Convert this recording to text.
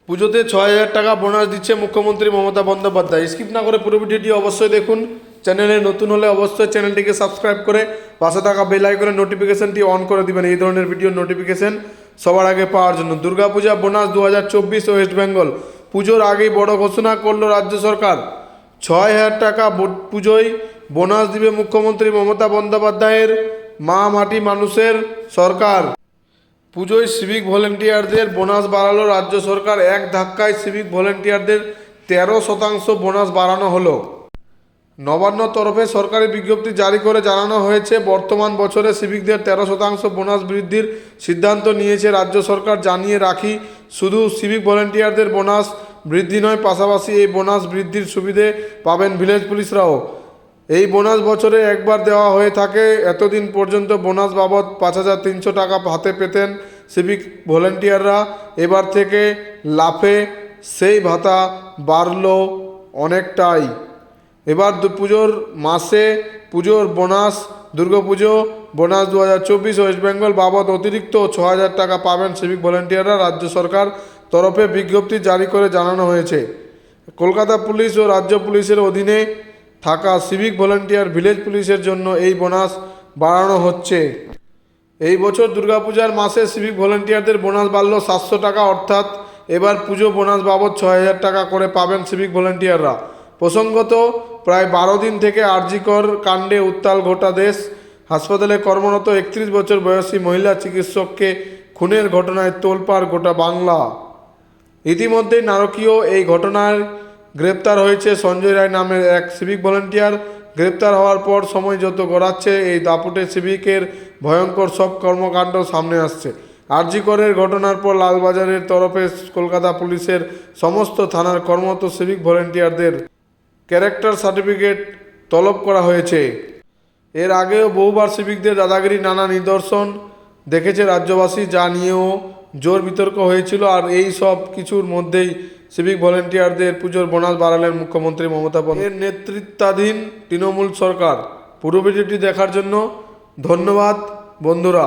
পুজোতে ৬,০০০ টাকা বোনাস দিচ্ছে মুখ্যমন্ত্রী মমতা বন্দ্যোপাধ্যায়। স্কিপ না করে পুরো ভিডিওটি অবশ্যই দেখুন। চ্যানেলে নতুন হলে অবশ্যই চ্যানেলটিকে সাবস্ক্রাইব করে পাশে থাকা বেল আইকনের নোটিফিকেশনটি অন করে দিবেন এই ধরনের ভিডিওর নোটিফিকেশন সবার আগে পাওয়ার জন্য। Durga Puja bonus 2024 West Bengal. পুজোর আগেই বড় ঘোষণা করলো রাজ্য সরকার। ৬,০০০ টাকা পুজোয় বোনাস দিবে মুখ্যমন্ত্রী মমতা বন্দ্যোপাধ্যায়ের মা মাটি মানুষের সরকার। পুজোয় সিভিক ভলেন্টিয়ারদের বোনাস বাড়ালো রাজ্য সরকার। এক ধাক্কায় সিভিক ভলেন্টিয়ারদের 13% বোনাস বাড়ানো হলো। নবান্ন তরফে সরকারি বিজ্ঞপ্তি জারি করে জানানো হয়েছে, বর্তমান বছরে সিভিকদের 13% বোনাস বৃদ্ধির সিদ্ধান্ত নিয়েছে রাজ্য সরকার। জানিয়ে রাখি, শুধু সিভিক ভলেন্টিয়ারদের বোনাস বৃদ্ধি নয়, পাশাপাশি এই বোনাস বৃদ্ধির সুবিধে পাবেন ভিলেজ পুলিশরাও। এই বোনাস বছরে একবার দেওয়া হয়ে থাকে। এতদিন পর্যন্ত বোনাস বাবদ 5,300 টাকা হাতে পেতেন সিভিক ভলেন্টিয়াররা। এবার থেকে লাফে সেই ভাতা বাড়ল অনেকটাই। এবার পুজোর মাসে পুজোর bonus, Durga Puja bonus 2024 West Bengal বাবদ অতিরিক্ত 6,000 টাকা পাবেন সিভিক ভলেন্টিয়াররা। রাজ্য সরকার তরফে বিজ্ঞপ্তি জারি করে জানানো হয়েছে, কলকাতা পুলিশ ও রাজ্য পুলিশের অধীনে থাকা সিভিক ভলেন্টিয়ার ভিলেজ পুলিশের জন্য এই বোনাস বাড়ানো হচ্ছে। এই বছর দুর্গাপূজার মাসে সিভিক ভলেন্টিয়ারদের বোনাস বাড়ল 700 টাকা, অর্থাৎ এবার পুজো বোনাস বাবদ 6,000 টাকা করে পাবেন সিভিক ভলেন্টিয়াররা। প্রসঙ্গত, প্রায় 12 দিন থেকে আরজিকর কাণ্ডে উত্তাল গোটা দেশ। হাসপাতালে কর্মরত 31 বছর বয়সী মহিলা চিকিৎসককে খুনের ঘটনায় তোলপাড় গোটা বাংলা। ইতিমধ্যেই নারকীয় এই ঘটনায় গ্রেপ্তার হয়েছে সঞ্জয় রায় নামের এক সিভিক ভলেন্টিয়ার। গ্রেপ্তার হওয়ার পর সময় যত গড়াচ্ছে, এই দাপুটে সিভিকের ভয়ঙ্কর সব কর্মকাণ্ড সামনে আসছে। আরজিকরের ঘটনার পর লালবাজারের তরফে কলকাতা পুলিশের সমস্ত থানার কর্মরত সিভিক ভলেন্টিয়ারদের ক্যারেক্টার সার্টিফিকেট তলব করা হয়েছে। এর আগেও বহুবার সিভিকদের দাদাগিরি নানা নিদর্শন দেখেছে রাজ্যবাসী, যা নিয়েও জোর বিতর্ক হয়েছিল। আর এই সব কিছুর মধ্যেই সিভিক ভলেন্টিয়ারদের পুজোর বোনাস বাড়ালেন মুখ্যমন্ত্রী মমতা বন্দ্যোপাধ্যায়ের নেতৃত্বাধীন তৃণমূল সরকার। পুরো ভিডিওটি দেখার জন্য ধন্যবাদ বন্ধুরা।